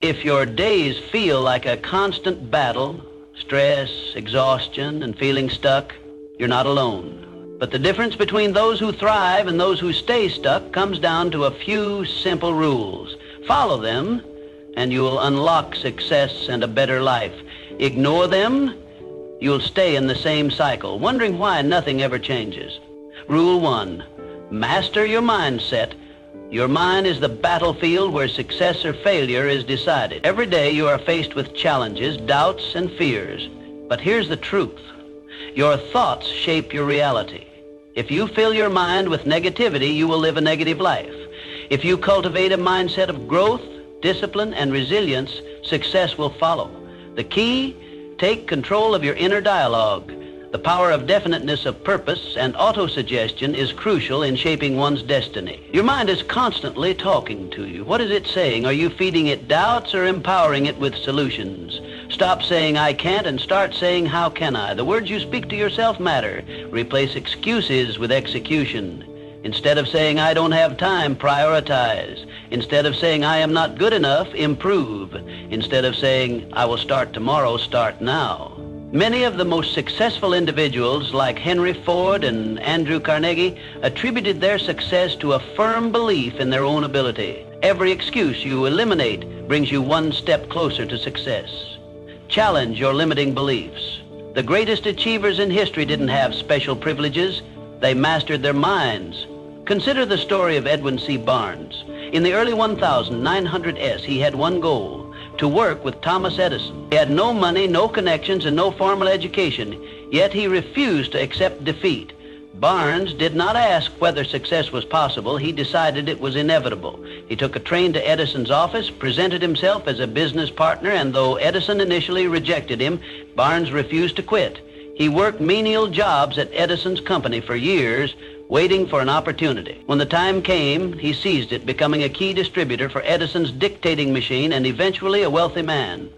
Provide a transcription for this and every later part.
If your days feel like a constant battle, stress, exhaustion, and feeling stuck, you're not alone. But the difference between those who thrive and those who stay stuck comes down to a few simple rules. Follow them, and you'll unlock success and a better life. Ignore them, you'll stay in the same cycle, wondering why nothing ever changes. Rule 1, master your mindset. Your mind is the battlefield where success or failure is decided. Every day you are faced with challenges, doubts, and fears. But here's the truth. Your thoughts shape your reality. If you fill your mind with negativity, you will live a negative life. If you cultivate a mindset of growth, discipline, and resilience, success will follow. The key, take control of your inner dialogue. The power of definiteness of purpose and autosuggestion is crucial in shaping one's destiny. Your mind is constantly talking to you. What is it saying? Are you feeding it doubts or empowering it with solutions? Stop saying, I can't, and start saying, how can I? The words you speak to yourself matter. Replace excuses with execution. Instead of saying, I don't have time, prioritize. Instead of saying, I am not good enough, improve. Instead of saying, I will start tomorrow, start now. Many of the most successful individuals, like Henry Ford and Andrew Carnegie, attributed their success to a firm belief in their own ability. Every excuse you eliminate brings you one step closer to success. Challenge your limiting beliefs. The greatest achievers in history didn't have special privileges. They mastered their minds. Consider the story of Edwin C. Barnes. In the early 1900s, he had one goal: to work with Thomas Edison. He had no money, no connections, and no formal education, yet he refused to accept defeat. Barnes did not ask whether success was possible. He decided it was inevitable. He took a train to Edison's office, presented himself as a business partner, and though Edison initially rejected him, Barnes refused to quit. He worked menial jobs at Edison's company for years, waiting for an opportunity. When the time came, he seized it, becoming a key distributor for Edison's dictating machine and eventually a wealthy man.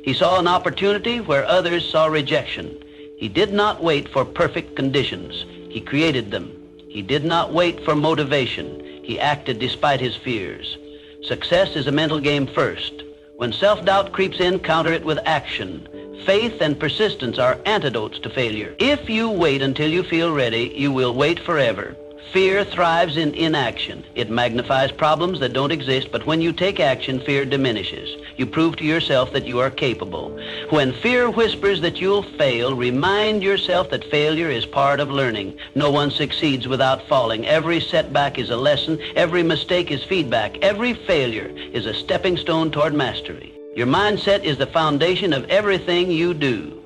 He saw an opportunity where others saw rejection. He did not wait for perfect conditions. He created them. He did not wait for motivation. He acted despite his fears. Success is a mental game first. When self-doubt creeps in, counter it with action. Faith and persistence are antidotes to failure. If you wait until you feel ready, you will wait forever. Fear thrives in inaction. It magnifies problems that don't exist, but when you take action, fear diminishes. You prove to yourself that you are capable. When fear whispers that you'll fail, remind yourself that failure is part of learning. No one succeeds without falling. Every setback is a lesson. Every mistake is feedback. Every failure is a stepping stone toward mastery. Your mindset is the foundation of everything you do.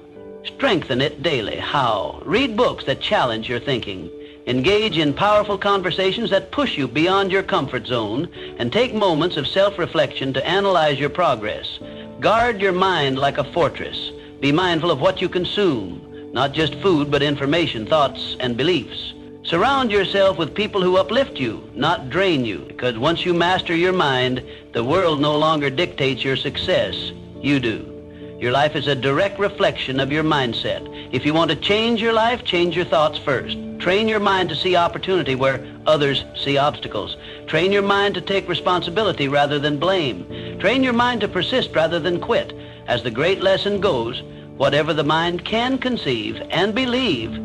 Strengthen it daily. How? Read books that challenge your thinking. Engage in powerful conversations that push you beyond your comfort zone, and take moments of self-reflection to analyze your progress. Guard your mind like a fortress. Be mindful of what you consume, not just food, but information, thoughts, and beliefs. Surround yourself with people who uplift you, not drain you, because once you master your mind, the world no longer dictates your success. You do. Your life is a direct reflection of your mindset. If you want to change your life, change your thoughts first. Train your mind to see opportunity where others see obstacles. Train your mind to take responsibility rather than blame. Train your mind to persist rather than quit. As the great lesson goes, whatever the mind can conceive and believe,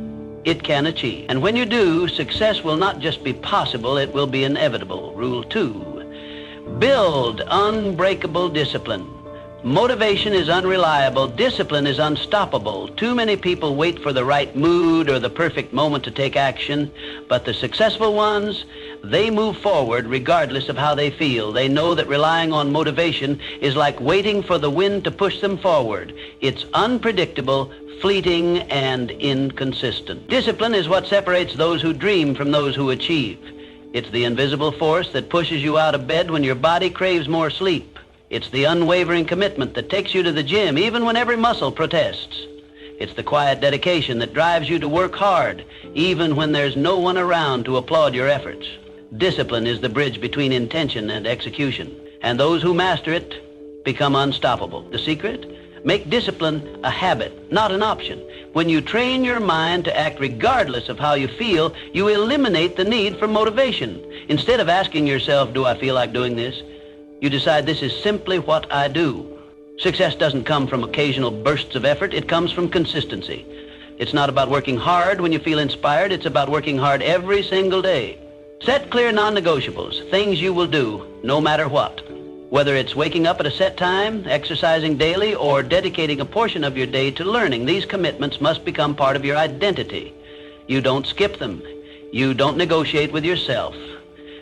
it can achieve. And when you do, success will not just be possible, it will be inevitable. Rule 2, build unbreakable discipline. Motivation is unreliable. Discipline is unstoppable. Too many people wait for the right mood or the perfect moment to take action, but the successful ones, they move forward regardless of how they feel. They know that relying on motivation is like waiting for the wind to push them forward. It's unpredictable, fleeting, and inconsistent. Discipline is what separates those who dream from those who achieve. It's the invisible force that pushes you out of bed when your body craves more sleep. It's the unwavering commitment that takes you to the gym even when every muscle protests. It's the quiet dedication that drives you to work hard even when there's no one around to applaud your efforts. Discipline is the bridge between intention and execution, and those who master it become unstoppable. The secret? Make discipline a habit, not an option. When you train your mind to act regardless of how you feel, you eliminate the need for motivation. Instead of asking yourself, do I feel like doing this? You decide this is simply what I do. Success doesn't come from occasional bursts of effort. It comes from consistency. It's not about working hard when you feel inspired. It's about working hard every single day. Set clear non-negotiables, things you will do no matter what. Whether it's waking up at a set time, exercising daily, or dedicating a portion of your day to learning, these commitments must become part of your identity. You don't skip them. You don't negotiate with yourself.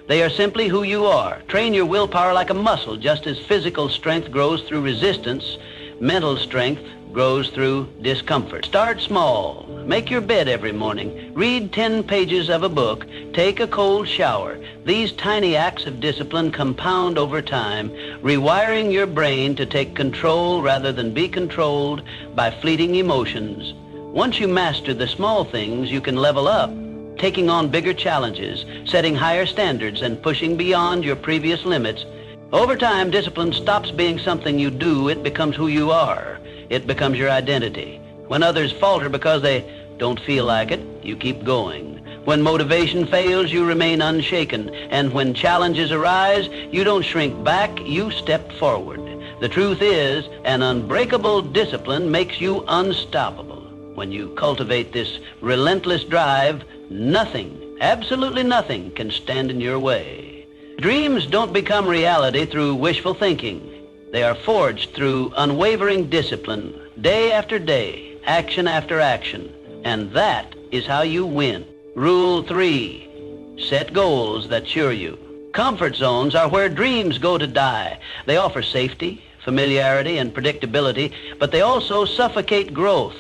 They are simply who you are. Train your willpower like a muscle. Just as physical strength grows through resistance, mental strength grows through discomfort. Start small. Make your bed every morning. Read 10 pages of a book. Take a cold shower. These tiny acts of discipline compound over time, rewiring your brain to take control rather than be controlled by fleeting emotions. Once you master the small things, you can level up, taking on bigger challenges, setting higher standards, and pushing beyond your previous limits. Over time, discipline stops being something you do. It becomes who you are. It becomes your identity. When others falter because they don't feel like it, you keep going. When motivation fails, you remain unshaken. And when challenges arise, you don't shrink back, you step forward. The truth is, an unbreakable discipline makes you unstoppable. When you cultivate this relentless drive, nothing, absolutely nothing, can stand in your way. Dreams don't become reality through wishful thinking. They are forged through unwavering discipline, day after day, action after action. And that is how you win. Rule 3, set goals that cure you. Comfort zones are where dreams go to die. They offer safety, familiarity, and predictability, but they also suffocate growth.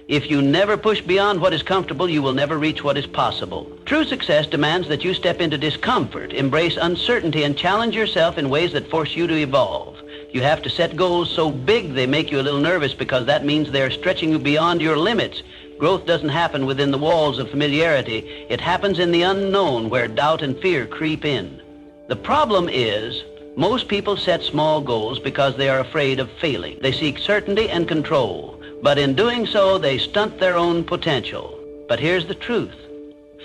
If you never push beyond what is comfortable, you will never reach what is possible. True success demands that you step into discomfort, embrace uncertainty, and challenge yourself in ways that force you to evolve. You have to set goals so big they make you a little nervous, because that means they're stretching you beyond your limits. Growth doesn't happen within the walls of familiarity. It happens in the unknown, where doubt and fear creep in. The problem is, most people set small goals because they are afraid of failing. They seek certainty and control. But in doing so, they stunt their own potential. But here's the truth.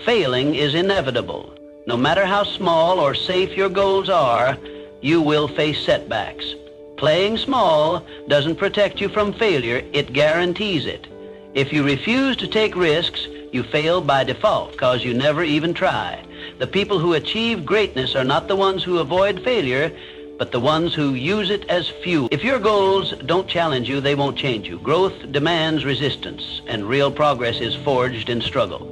Failing is inevitable. No matter how small or safe your goals are, you will face setbacks. Playing small doesn't protect you from failure, it guarantees it. If you refuse to take risks, you fail by default, because you never even try. The people who achieve greatness are not the ones who avoid failure, but the ones who use it as fuel. If your goals don't challenge you, they won't change you. Growth demands resistance, and real progress is forged in struggle.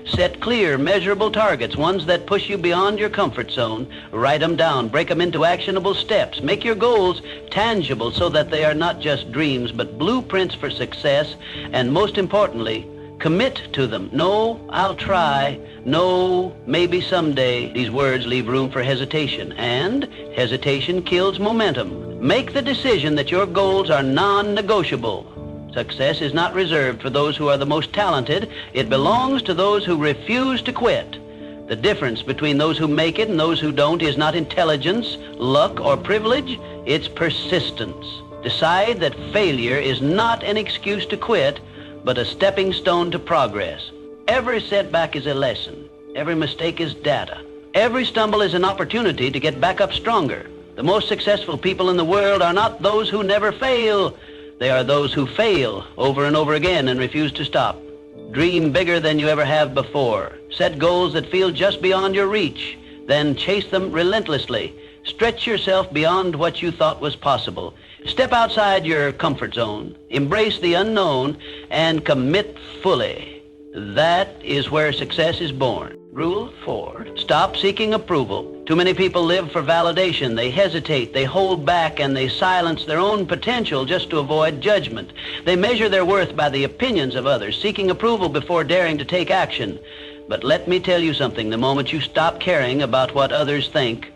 Set clear, measurable targets, ones that push you beyond your comfort zone. Write them down, break them into actionable steps. Make your goals tangible so that they are not just dreams, but blueprints for success, and most importantly, commit to them. No, I'll try. No, maybe someday. These words leave room for hesitation, and hesitation kills momentum. Make the decision that your goals are non-negotiable. Success is not reserved for those who are the most talented. It belongs to those who refuse to quit. The difference between those who make it and those who don't is not intelligence, luck, or privilege. It's persistence. Decide that failure is not an excuse to quit, but a stepping stone to progress. Every setback is a lesson. Every mistake is data. Every stumble is an opportunity to get back up stronger. The most successful people in the world are not those who never fail. They are those who fail over and over again and refuse to stop. Dream bigger than you ever have before. Set goals that feel just beyond your reach. Then chase them relentlessly. Stretch yourself beyond what you thought was possible. Step outside your comfort zone. Embrace the unknown and commit fully. That is where success is born. Rule 4, stop seeking approval. Too many people live for validation. They hesitate, they hold back, and they silence their own potential just to avoid judgment. They measure their worth by the opinions of others, seeking approval before daring to take action. But let me tell you something, the moment you stop caring about what others think,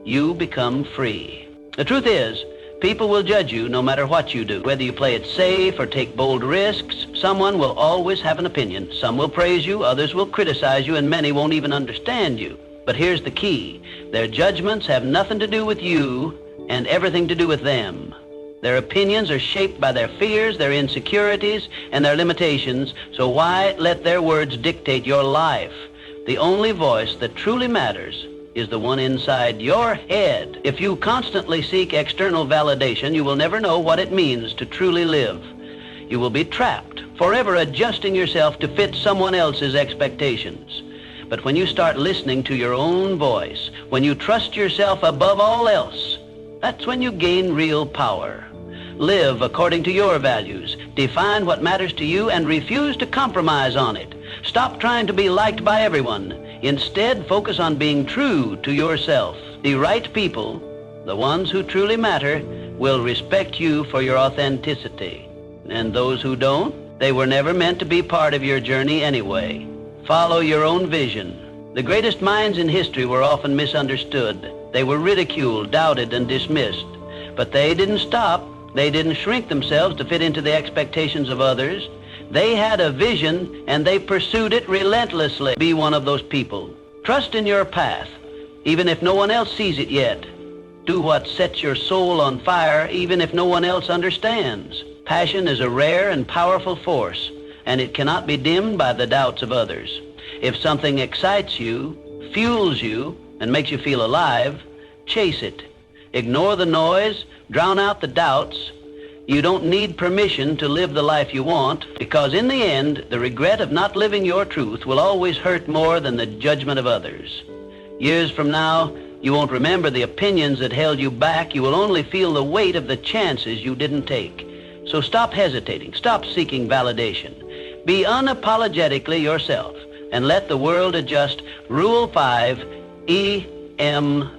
you become free. The truth is, people will judge you no matter what you do. Whether you play it safe or take bold risks, someone will always have an opinion. Some will praise you, others will criticize you, and many won't even understand you. But here's the key. Their judgments have nothing to do with you and everything to do with them. Their opinions are shaped by their fears, their insecurities, and their limitations, so why let their words dictate your life? The only voice that truly matters is the one inside your head. If you constantly seek external validation, you will never know what it means to truly live. You will be trapped, forever adjusting yourself to fit someone else's expectations. But when you start listening to your own voice, when you trust yourself above all else, that's when you gain real power. Live according to your values. Define what matters to you and refuse to compromise on it. Stop trying to be liked by everyone. Instead, focus on being true to yourself. The right people, the ones who truly matter, will respect you for your authenticity. And those who don't, they were never meant to be part of your journey anyway. Follow your own vision. The greatest minds in history were often misunderstood. They were ridiculed, doubted, and dismissed. But they didn't stop. They didn't shrink themselves to fit into the expectations of others. They had a vision, and they pursued it relentlessly. Be one of those people. Trust in your path, even if no one else sees it yet. Do what sets your soul on fire, even if no one else understands. Passion is a rare and powerful force, and it cannot be dimmed by the doubts of others. If something excites you, fuels you, and makes you feel alive, chase it. Ignore the noise, drown out the doubts. You don't need permission to live the life you want, because in the end, the regret of not living your truth will always hurt more than the judgment of others. Years from now, you won't remember the opinions that held you back. You will only feel the weight of the chances you didn't take. So stop hesitating. Stop seeking validation. Be unapologetically yourself and let the world adjust. Rule 5, EMBR.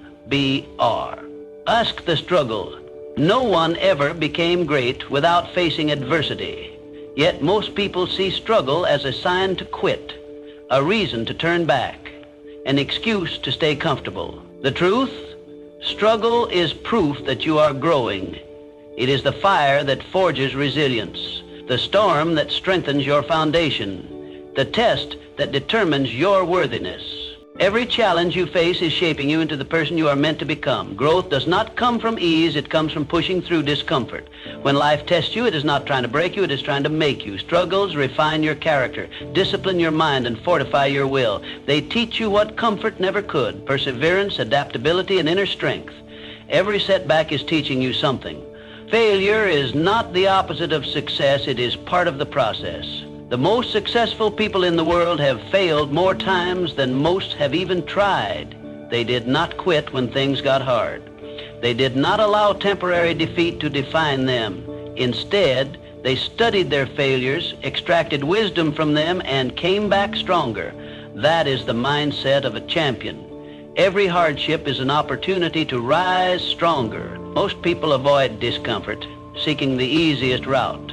Ask the struggle. No one ever became great without facing adversity. Yet most people see struggle as a sign to quit, a reason to turn back, an excuse to stay comfortable. The truth? Struggle is proof that you are growing. It is the fire that forges resilience, the storm that strengthens your foundation, the test that determines your worthiness. Every challenge you face is shaping you into the person you are meant to become. Growth does not come from ease, it comes from pushing through discomfort. When life tests you, it is not trying to break you, it is trying to make you. Struggles refine your character, discipline your mind, and fortify your will. They teach you what comfort never could: perseverance, adaptability, and inner strength. Every setback is teaching you something. Failure is not the opposite of success, it is part of the process. The most successful people in the world have failed more times than most have even tried. They did not quit when things got hard. They did not allow temporary defeat to define them. Instead, they studied their failures, extracted wisdom from them, and came back stronger. That is the mindset of a champion. Every hardship is an opportunity to rise stronger. Most people avoid discomfort, seeking the easiest route.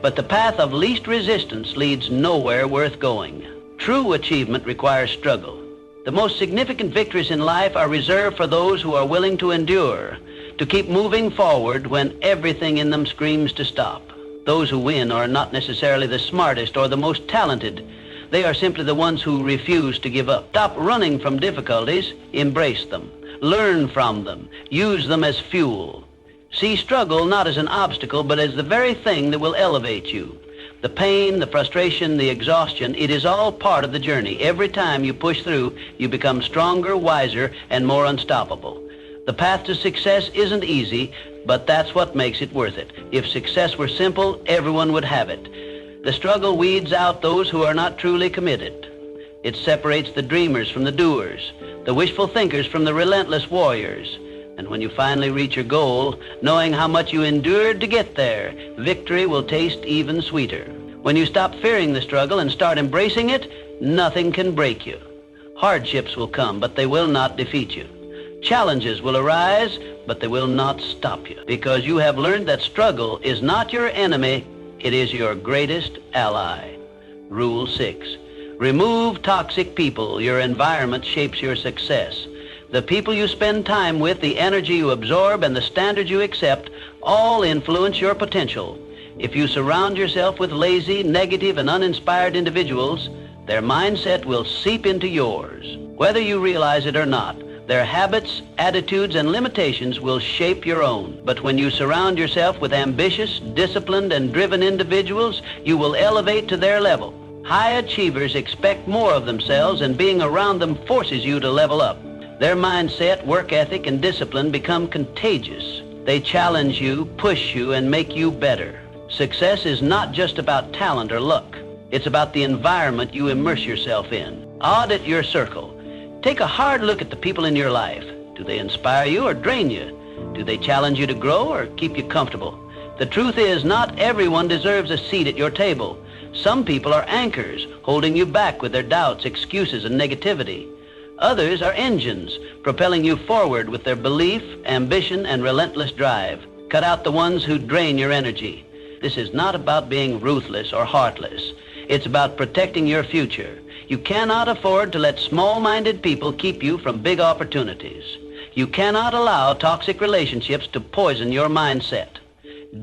But the path of least resistance leads nowhere worth going. True achievement requires struggle. The most significant victories in life are reserved for those who are willing to endure, to keep moving forward when everything in them screams to stop. Those who win are not necessarily the smartest or the most talented. They are simply the ones who refuse to give up. Stop running from difficulties, embrace them, learn from them, use them as fuel. See struggle not as an obstacle, but as the very thing that will elevate you. The pain, the frustration, the exhaustion, it is all part of the journey. Every time you push through, you become stronger, wiser, and more unstoppable. The path to success isn't easy, but that's what makes it worth it. If success were simple, everyone would have it. The struggle weeds out those who are not truly committed. It separates the dreamers from the doers, the wishful thinkers from the relentless warriors. And when you finally reach your goal, knowing how much you endured to get there, victory will taste even sweeter. When you stop fearing the struggle and start embracing it, nothing can break you. Hardships will come, but they will not defeat you. Challenges will arise, but they will not stop you, because you have learned that struggle is not your enemy, it is your greatest ally. Rule 6. Remove toxic people. Your environment shapes your success. The people you spend time with, the energy you absorb, and the standards you accept all influence your potential. If you surround yourself with lazy, negative, and uninspired individuals, their mindset will seep into yours. Whether you realize it or not, their habits, attitudes, and limitations will shape your own. But when you surround yourself with ambitious, disciplined, and driven individuals, you will elevate to their level. High achievers expect more of themselves, and being around them forces you to level up. Their mindset, work ethic, and discipline become contagious. They challenge you, push you, and make you better. Success is not just about talent or luck. It's about the environment you immerse yourself in. Audit your circle. Take a hard look at the people in your life. Do they inspire you or drain you? Do they challenge you to grow or keep you comfortable? The truth is, not everyone deserves a seat at your table. Some people are anchors, holding you back with their doubts, excuses, and negativity. Others are engines, propelling you forward with their belief, ambition, and relentless drive. Cut out the ones who drain your energy. This is not about being ruthless or heartless. It's about protecting your future. You cannot afford to let small-minded people keep you from big opportunities. You cannot allow toxic relationships to poison your mindset.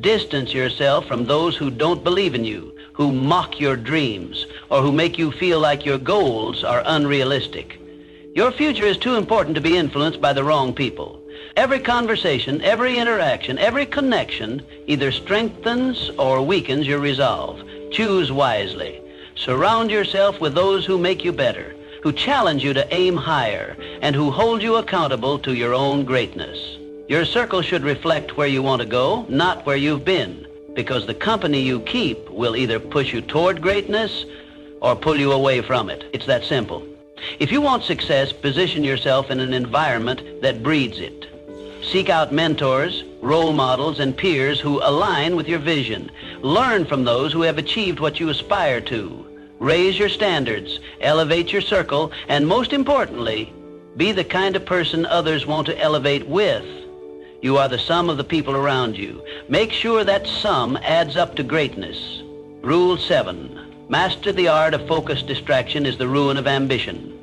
Distance yourself from those who don't believe in you, who mock your dreams, or who make you feel like your goals are unrealistic. Your future is too important to be influenced by the wrong people. Every conversation, every interaction, every connection either strengthens or weakens your resolve. Choose wisely. Surround yourself with those who make you better, who challenge you to aim higher, and who hold you accountable to your own greatness. Your circle should reflect where you want to go, not where you've been, because the company you keep will either push you toward greatness or pull you away from it. It's that simple. If you want success, position yourself in an environment that breeds it. Seek out mentors, role models, and peers who align with your vision. Learn from those who have achieved what you aspire to. Raise your standards, elevate your circle, and most importantly, be the kind of person others want to elevate with. You are the sum of the people around you. Make sure that sum adds up to greatness. Rule 7. Master the art of focused distraction is the ruin of ambition.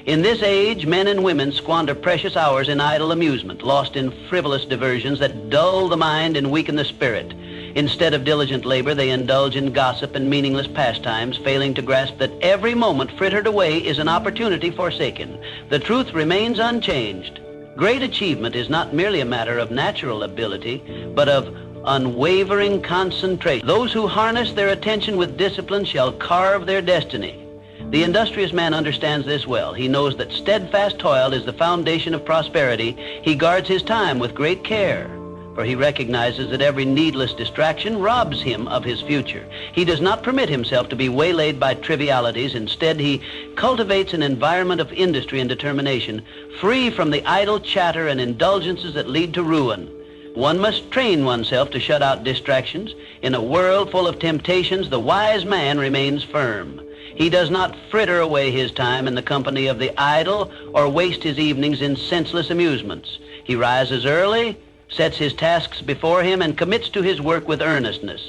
In this age, men and women squander precious hours in idle amusement, lost in frivolous diversions that dull the mind and weaken the spirit. Instead of diligent labor, they indulge in gossip and meaningless pastimes, failing to grasp that every moment frittered away is an opportunity forsaken. The truth remains unchanged. Great achievement is not merely a matter of natural ability, but of unwavering concentration. Those who harness their attention with discipline shall carve their destiny. The industrious man understands this well. He knows that steadfast toil is the foundation of prosperity. He guards his time with great care, for he recognizes that every needless distraction robs him of his future. He does not permit himself to be waylaid by trivialities. Instead, he cultivates an environment of industry and determination, free from the idle chatter and indulgences that lead to ruin. One must train oneself to shut out distractions. In a world full of temptations, the wise man remains firm. He does not fritter away his time in the company of the idle or waste his evenings in senseless amusements. He rises early, sets his tasks before him, and commits to his work with earnestness.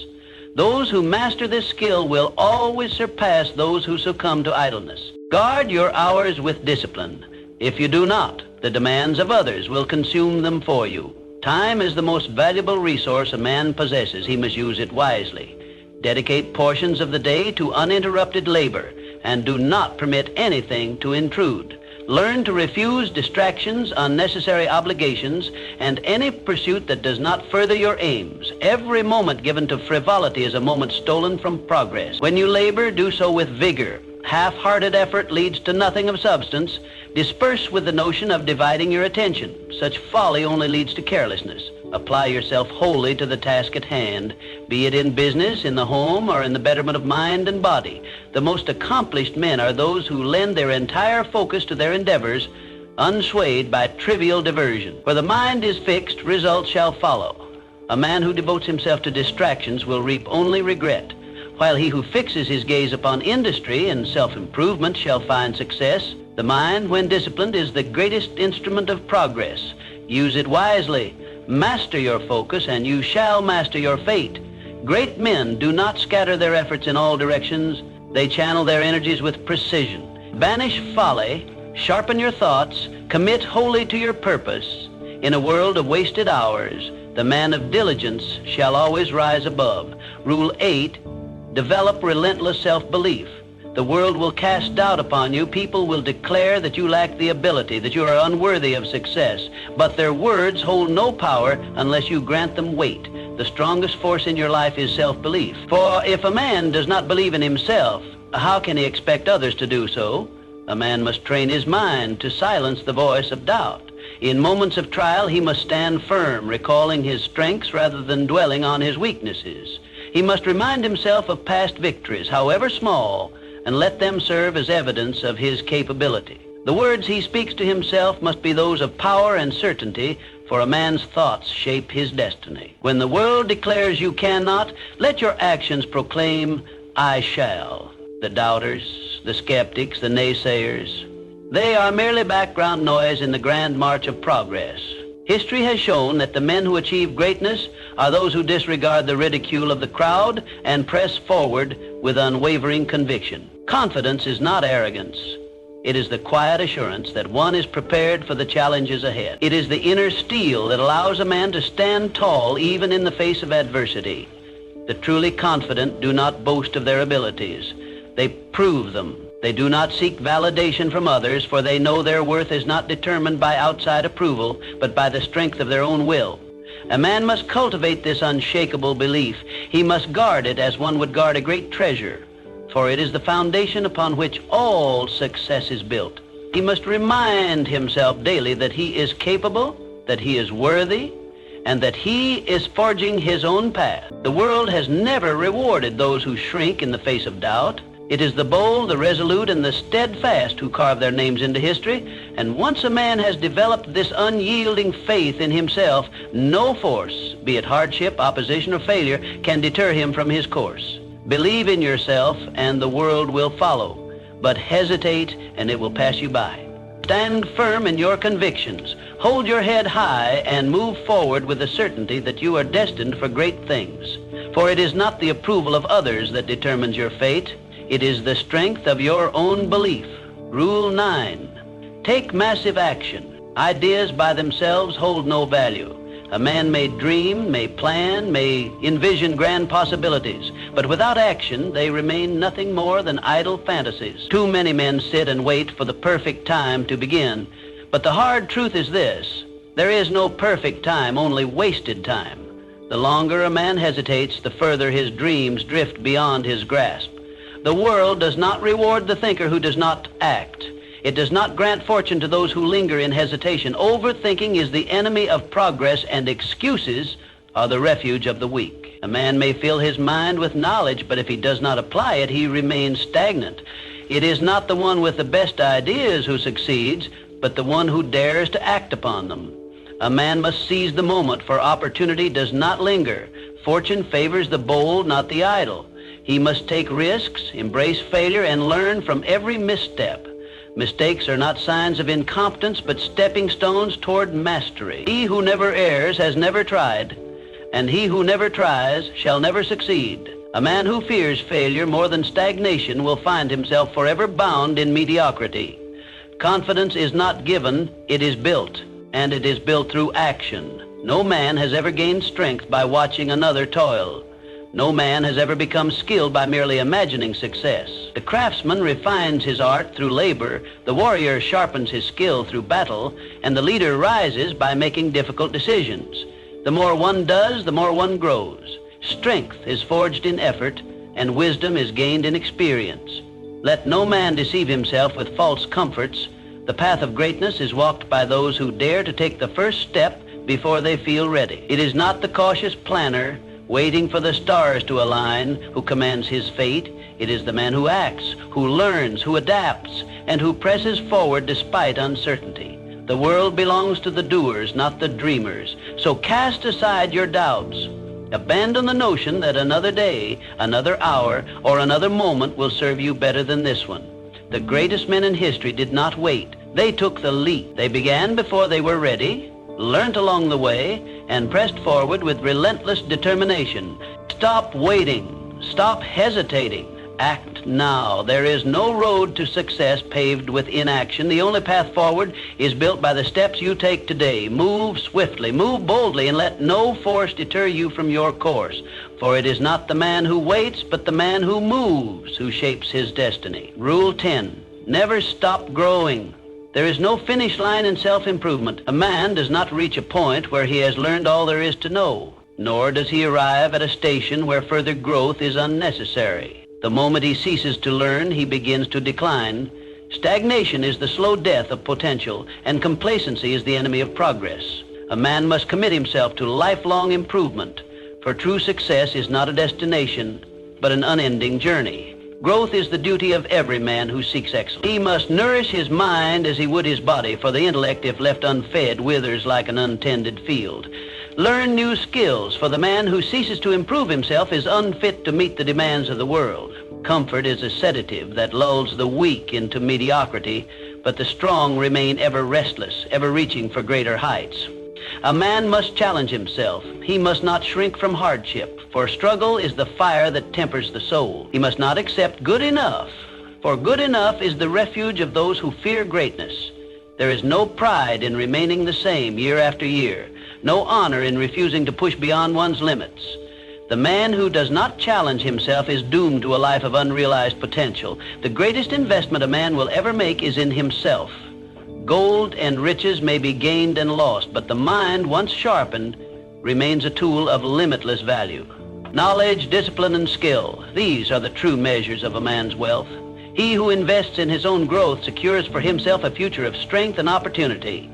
Those who master this skill will always surpass those who succumb to idleness. Guard your hours with discipline. If you do not, the demands of others will consume them for you. Time is the most valuable resource a man possesses. He must use it wisely. Dedicate portions of the day to uninterrupted labor, and do not permit anything to intrude. Learn to refuse distractions, unnecessary obligations, and any pursuit that does not further your aims. Every moment given to frivolity is a moment stolen from progress. When you labor, do so with vigor. Half-hearted effort leads to nothing of substance. Disperse with the notion of dividing your attention. Such folly only leads to carelessness. Apply yourself wholly to the task at hand, be it in business, in the home, or in the betterment of mind and body. The most accomplished men are those who lend their entire focus to their endeavors, unswayed by trivial diversion. Where the mind is fixed, results shall follow. A man who devotes himself to distractions will reap only regret, while he who fixes his gaze upon industry and self-improvement shall find success. The mind, when disciplined, is the greatest instrument of progress. Use it wisely. Master your focus, and you shall master your fate. Great men do not scatter their efforts in all directions. They channel their energies with precision. Banish folly, sharpen your thoughts, commit wholly to your purpose. In a world of wasted hours, the man of diligence shall always rise above. Rule 8, develop relentless self-belief. The world will cast doubt upon you. People will declare that you lack the ability, that you are unworthy of success. But their words hold no power unless you grant them weight. The strongest force in your life is self-belief. For if a man does not believe in himself, how can he expect others to do so? A man must train his mind to silence the voice of doubt. In moments of trial, he must stand firm, recalling his strengths rather than dwelling on his weaknesses. He must remind himself of past victories, however small, and let them serve as evidence of his capability. The words he speaks to himself must be those of power and certainty, for a man's thoughts shape his destiny. When the world declares you cannot, let your actions proclaim, I shall. The doubters, the skeptics, the naysayers, they are merely background noise in the grand march of progress. History has shown that the men who achieve greatness are those who disregard the ridicule of the crowd and press forward with unwavering conviction. Confidence is not arrogance. It is the quiet assurance that one is prepared for the challenges ahead. It is the inner steel that allows a man to stand tall even in the face of adversity. The truly confident do not boast of their abilities. They prove them. They do not seek validation from others, for they know their worth is not determined by outside approval, but by the strength of their own will. A man must cultivate this unshakable belief. He must guard it as one would guard a great treasure, for it is the foundation upon which all success is built. He must remind himself daily that he is capable, that he is worthy, and that he is forging his own path. The world has never rewarded those who shrink in the face of doubt. It is the bold, the resolute, and the steadfast who carve their names into history. And once a man has developed this unyielding faith in himself, no force, be it hardship, opposition, or failure, can deter him from his course. Believe in yourself, and the world will follow. But hesitate, and it will pass you by. Stand firm in your convictions. Hold your head high and move forward with the certainty that you are destined for great things. For it is not the approval of others that determines your fate. It is the strength of your own belief. Rule 9. Take massive action. Ideas by themselves hold no value. A man may dream, may plan, may envision grand possibilities, but without action, they remain nothing more than idle fantasies. Too many men sit and wait for the perfect time to begin. But the hard truth is this: there is no perfect time, only wasted time. The longer a man hesitates, the further his dreams drift beyond his grasp. The world does not reward the thinker who does not act. It does not grant fortune to those who linger in hesitation. Overthinking is the enemy of progress, and excuses are the refuge of the weak. A man may fill his mind with knowledge, but if he does not apply it, he remains stagnant. It is not the one with the best ideas who succeeds, but the one who dares to act upon them. A man must seize the moment, for opportunity does not linger. Fortune favors the bold, not the idle. He must take risks, embrace failure, and learn from every misstep. Mistakes are not signs of incompetence, but stepping stones toward mastery. He who never errs has never tried, and he who never tries shall never succeed. A man who fears failure more than stagnation will find himself forever bound in mediocrity. Confidence is not given, it is built, and it is built through action. No man has ever gained strength by watching another toil. No man has ever become skilled by merely imagining success. The craftsman refines his art through labor, the warrior sharpens his skill through battle, and the leader rises by making difficult decisions. The more one does, the more one grows. Strength is forged in effort, and wisdom is gained in experience. Let no man deceive himself with false comforts. The path of greatness is walked by those who dare to take the first step before they feel ready. It is not the cautious planner waiting for the stars to align who commands his fate. It is the man who acts, who learns, who adapts, and who presses forward despite uncertainty. The world belongs to the doers, not the dreamers. So cast aside your doubts. Abandon the notion that another day, another hour, or another moment will serve you better than this one. The greatest men in history did not wait. They took the leap. They began before they were ready, learnt along the way, and pressed forward with relentless determination. Stop waiting. Stop hesitating. Act now. There is no road to success paved with inaction. The only path forward is built by the steps you take today. Move swiftly, move boldly, and let no force deter you from your course. For it is not the man who waits, but the man who moves who shapes his destiny. Rule 10. Never stop growing. There is no finish line in self-improvement. A man does not reach a point where he has learned all there is to know, nor does he arrive at a station where further growth is unnecessary. The moment he ceases to learn, he begins to decline, Stagnation is the slow death of potential, and complacency is the enemy of progress. A man must commit himself to lifelong improvement, for true success is not a destination, but an unending journey. Growth is the duty of every man who seeks excellence. He must nourish his mind as he would his body, for the intellect, if left unfed, withers like an untended field. Learn new skills, for the man who ceases to improve himself is unfit to meet the demands of the world. Comfort is a sedative that lulls the weak into mediocrity, but the strong remain ever restless, ever reaching for greater heights. A man must challenge himself. He must not shrink from hardship, for struggle is the fire that tempers the soul. He must not accept good enough, for good enough is the refuge of those who fear greatness. There is no pride in remaining the same year after year, no honor in refusing to push beyond one's limits. The man who does not challenge himself is doomed to a life of unrealized potential. The greatest investment a man will ever make is in himself. Gold and riches may be gained and lost, but the mind, once sharpened, remains a tool of limitless value. Knowledge, discipline, and skill, these are the true measures of a man's wealth. He who invests in his own growth secures for himself a future of strength and opportunity.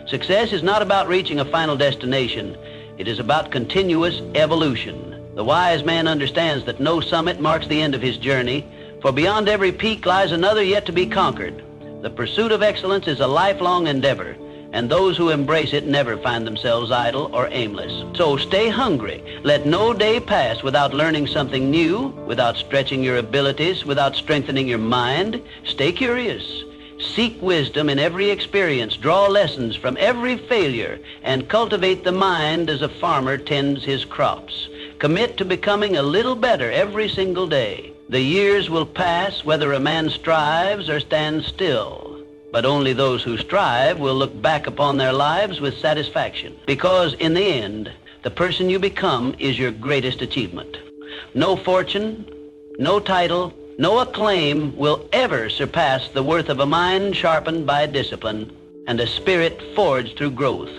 Success is not about reaching a final destination. It is about continuous evolution. The wise man understands that no summit marks the end of his journey, for beyond every peak lies another yet to be conquered. The pursuit of excellence is a lifelong endeavor, and those who embrace it never find themselves idle or aimless. So stay hungry. Let no day pass without learning something new, without stretching your abilities, without strengthening your mind. Stay curious. Seek wisdom in every experience. Draw lessons from every failure, and cultivate the mind as a farmer tends his crops. Commit to becoming a little better every single day. The years will pass whether a man strives or stands still, but only those who strive will look back upon their lives with satisfaction, because in the end, the person you become is your greatest achievement. No fortune, no title, no acclaim will ever surpass the worth of a mind sharpened by discipline and a spirit forged through growth.